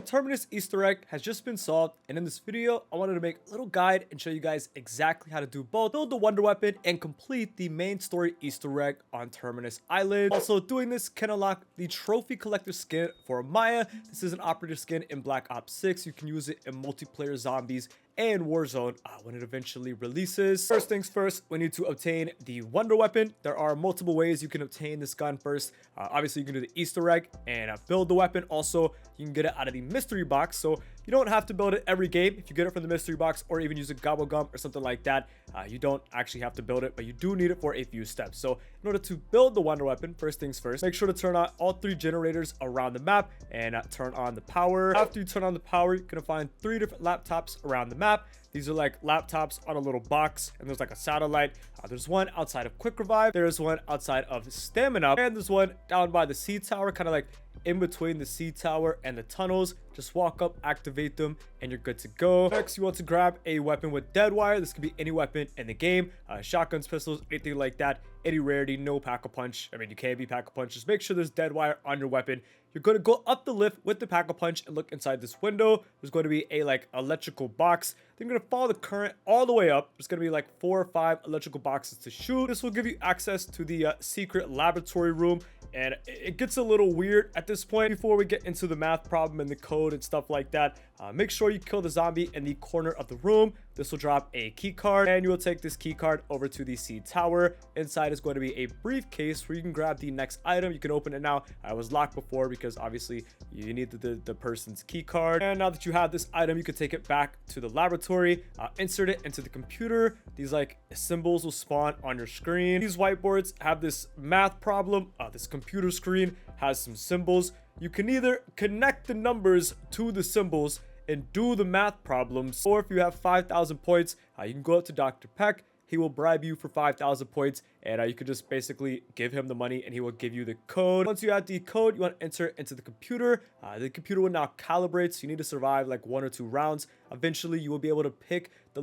Terminus Easter egg has just been solved, and in this video, I wanted to make a little guide and show you guys exactly how to do both, build the wonder weapon and complete the main story Easter egg on Terminus Island. Also, doing this can unlock the trophy collector skin for Maya. This is an operator skin in Black Ops 6. You can use it in multiplayer zombies and Warzone when it eventually releases. First things first, we need to obtain the wonder weapon. There are multiple ways you can obtain this gun first. Obviously, you can do the Easter egg and build the weapon. Also, you can get it out of the mystery box, so you don't have to build it every game. If you get it from the mystery box or even use a gobble gum or something like that, you don't actually have to build it, but you do need it for a few steps. So in order to build the wonder weapon, first things first, make sure to turn on all 3 generators around the map and turn on the power. After you turn on the power, you're gonna find 3 different laptops around the map. These are like laptops on a little box, and there's like a satellite. There's one outside of Quick Revive, there's one outside of Stamina, and there's one down by the C tower, kind of like in between the C tower and the tunnels. Just walk up, activate them, and you're good to go. Next, you want to grab a weapon with dead wire. This could be any weapon in the game, shotguns, pistols, anything like that. Any rarity, no pack-a-punch. I mean, you can be pack-a-punch. Just make sure there's dead wire on your weapon. You're going to go up the lift with the pack-a-punch and look inside this window. There's going to be a like electrical box. Then you're going to follow the current all the way up. There's going to be like 4 or 5 electrical boxes to shoot. This will give you access to the secret laboratory room. And it gets a little weird at this point. Before we get into the math problem and the code and stuff like that, make sure you kill the zombie in the corner of the room. This will drop a key card, and you will take this key card over to the C tower. Inside is going to be a briefcase where you can grab the next item. You can open it now. I was locked before because obviously you need the person's key card. And now that you have this item, you can take it back to the laboratory, insert it into the computer. These like symbols will spawn on your screen. These whiteboards have this math problem. This computer screen has some symbols. You can either connect the numbers to the symbols and do the math problems, or if you have 5,000 points, you can go up to Dr. Peck. He will bribe you for 5,000 points, and you can just basically give him the money and he will give you the code. Once you have the code, you want to enter it into the computer. The computer will now calibrate, so you need to survive like 1 or 2 rounds. Eventually, you will be able to pick the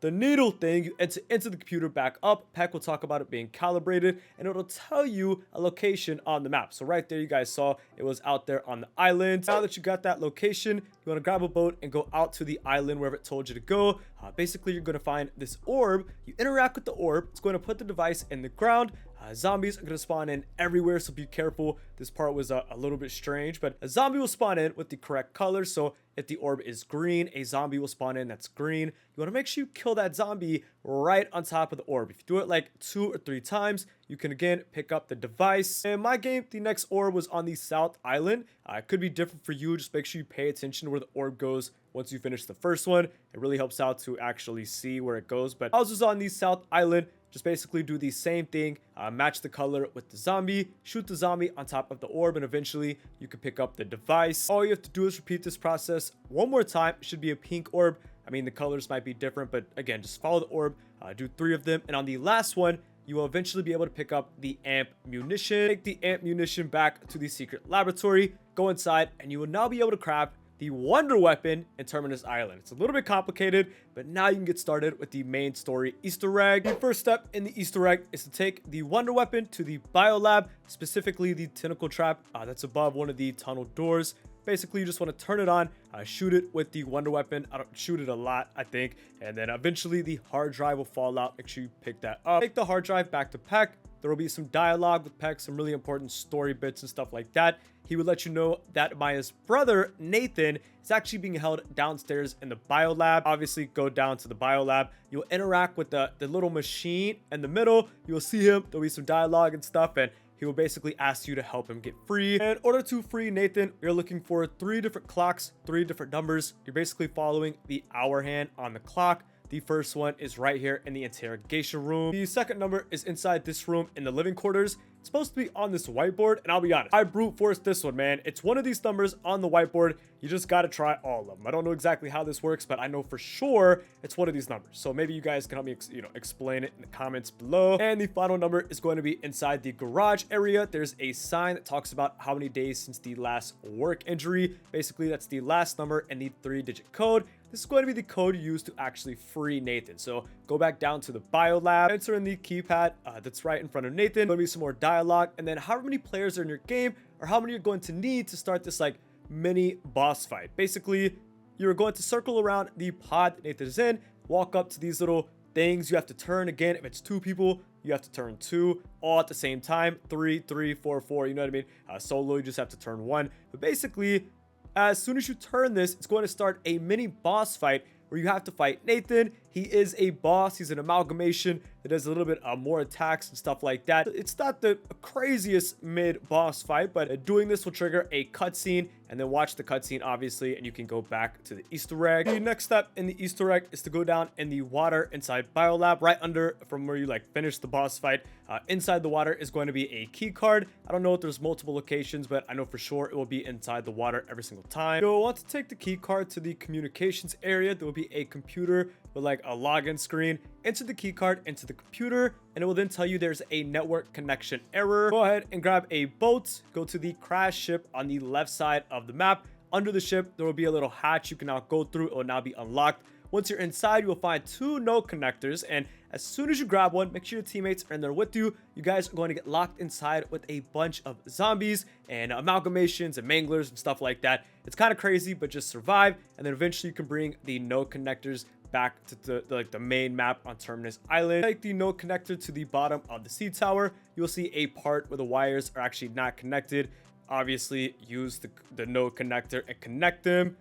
needle thing. You enter into the computer, back up. Peck will talk about it being calibrated, and it'll tell you a location on the map. So right there, you guys saw it was out there on the island. Now that you got that location, you want to grab a boat and go out to the island wherever it told you to go. Basically, you're going to find this orb. You interact with the orb. It's going to put the device in the ground. Zombies are going to spawn in everywhere, so be careful. This part was a little bit strange, but a zombie will spawn in with the correct color. So if the orb is green, a zombie will spawn in that's green. You want to make sure you kill that zombie right on top of the orb. If you do it like 2 or 3 times, you can again pick up the device. In my game, the next orb was on the South Island. It could be different for you. Just make sure you pay attention to where the orb goes once you finish the first one. It really helps out to actually see where it goes. But I was just on the South Island. Just basically do the same thing, match the color with the zombie, shoot the zombie on top of the orb, and eventually you can pick up the device. All you have to do is repeat this process one more time. It should be a pink orb. I mean, the colors might be different, but again, just follow the orb, do 3 of them, and on the last one, you will eventually be able to pick up the amp munition. Take the amp munition back to the secret laboratory, go inside, and you will now be able to craft the wonder weapon in Terminus Island. It's a little bit complicated, but now you can get started with the main story Easter egg. The first step in the Easter egg is to take the wonder weapon to the biolab, specifically the tentacle trap that's above one of the tunnel doors. Basically, you just want to turn it on, shoot it with the wonder weapon. I don't shoot it a lot, I think, and then eventually the hard drive will fall out. Make sure you pick that up. Take the hard drive back to Peck. There will be some dialogue with Peck, some really important story bits and stuff like that. He will let you know that Maya's brother, Nathan, is actually being held downstairs in the biolab. Obviously, go down to the biolab. You'll interact with the little machine in the middle. You will see him. There'll be some dialogue and stuff, and he will basically ask you to help him get free. In order to free Nathan, you're looking for 3 different clocks, 3 different numbers. You're basically following the hour hand on the clock. The first one is right here in the interrogation room. The second number is inside this room in the living quarters. It's supposed to be on this whiteboard, and I'll be honest, I brute forced this one, man. It's one of these numbers on the whiteboard. You just got to try all of them. I don't know exactly how this works, but I know for sure it's one of these numbers. So maybe you guys can help me, explain it in the comments below. And the final number is going to be inside the garage area. There's a sign that talks about how many days since the last work injury. Basically, that's the last number and the 3-digit code. This is going to be the code you use to actually free Nathan. So go back down to the biolab, enter in the keypad that's right in front of Nathan. There'll be some more dialogue, and then however many players are in your game or how many you're going to need to start this like mini boss fight. Basically, you're going to circle around the pod that Nathan is in, walk up to these little things. You have to turn again. If it's 2 people, you have to turn 2 all at the same time. 3, 3, 4, 4. You know what I mean? Solo, you just have to turn 1. But basically, as soon as you turn this, it's going to start a mini boss fight where you have to fight Nathan. He is a boss. He's an amalgamation that does a little bit more attacks and stuff like that. It's not the craziest mid-boss fight, but doing this will trigger a cutscene, and then watch the cutscene, obviously, and you can go back to the Easter egg. The next step in the Easter egg is to go down in the water inside Biolab, right under from where you finish the boss fight. Inside the water is going to be a key card. I don't know if there's multiple locations, but I know for sure it will be inside the water every single time. You'll want to take the key card to the communications area. There will be a computer with a login screen. Enter the key card into the computer, and it will then tell you there's a network connection error. Go ahead and grab a boat. Go to the crash ship on the left side of the map. Under the ship, there will be a little hatch you can now go through. It will now be unlocked. Once you're inside, you will find 2 node connectors, and as soon as you grab one, make sure your teammates are in there with you. You guys are going to get locked inside with a bunch of zombies and amalgamations and manglers and stuff like that. It's kind of crazy, but just survive, and then eventually you can bring the node connectors back to the main map on Terminus Island. Take the node connector to the bottom of the sea tower. You'll see a part where the wires are actually not connected. Obviously, use the node connector and connect them.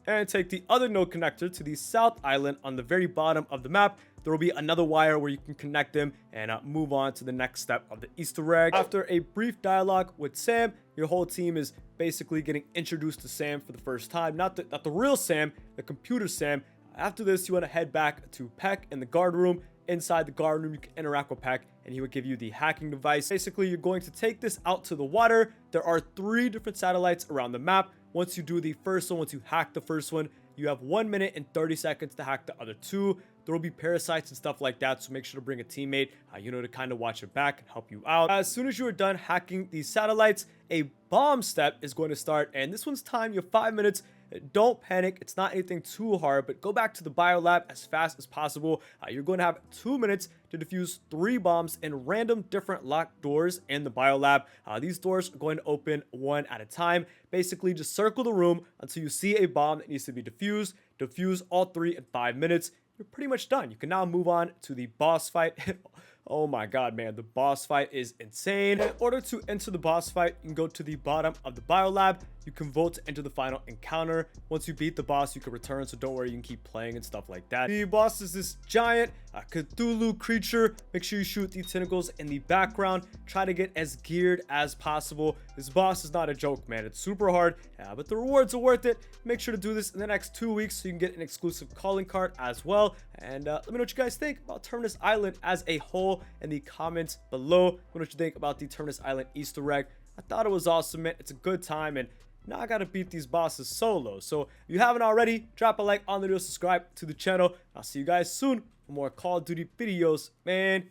And take the other node connector to the south island on the very bottom of the map. There will be another wire where you can connect them and move on to the next step of the Easter egg. After a brief dialogue with Sam, your whole team is basically getting introduced to Sam for the first time. Not the real Sam, the computer Sam. After this, you want to head back to Peck in the guard room. Inside the guard room, you can interact with Peck, and he will give you the hacking device. Basically, you're going to take this out to the water. There are 3 different satellites around the map. Once you do the first one, once you hack the first one, you have 1 minute and 30 seconds to hack the other 2. There will be parasites and stuff like that, so make sure to bring a teammate, to kind of watch it back and help you out. As soon as you are done hacking these satellites, a bomb step is going to start, and this one's timed. You have 5 minutes. Don't panic. It's not anything too hard, but go back to the biolab as fast as possible. You're going to have 2 minutes to defuse 3 bombs in random different locked doors in the biolab. These doors are going to open one at a time. Basically, just circle the room until you see a bomb that needs to be defused. Defuse all 3 in 5 minutes. You're pretty much done. You can now move on to the boss fight. Oh my god, man, the boss fight is insane. In order to enter the boss fight, you can go to the bottom of the biolab. You can vote to enter the final encounter. Once you beat the boss, you can return, so don't worry, you can keep playing and stuff like that. The boss is this giant Cthulhu creature. Make sure you shoot the tentacles in the background. Try to get as geared as possible. This boss is not a joke, man. It's super hard, but the rewards are worth it. Make sure to do this in the next 2 weeks so you can get an exclusive calling card as well. And let me know what you guys think about Terminus Island as a whole in the comments below. Let me know what you think about the Terminus Island Easter egg. I thought it was awesome, man. It's a good time, and now I gotta beat these bosses solo. So if you haven't already, drop a like on the video, subscribe to the channel. I'll see you guys soon for more Call of Duty videos, man.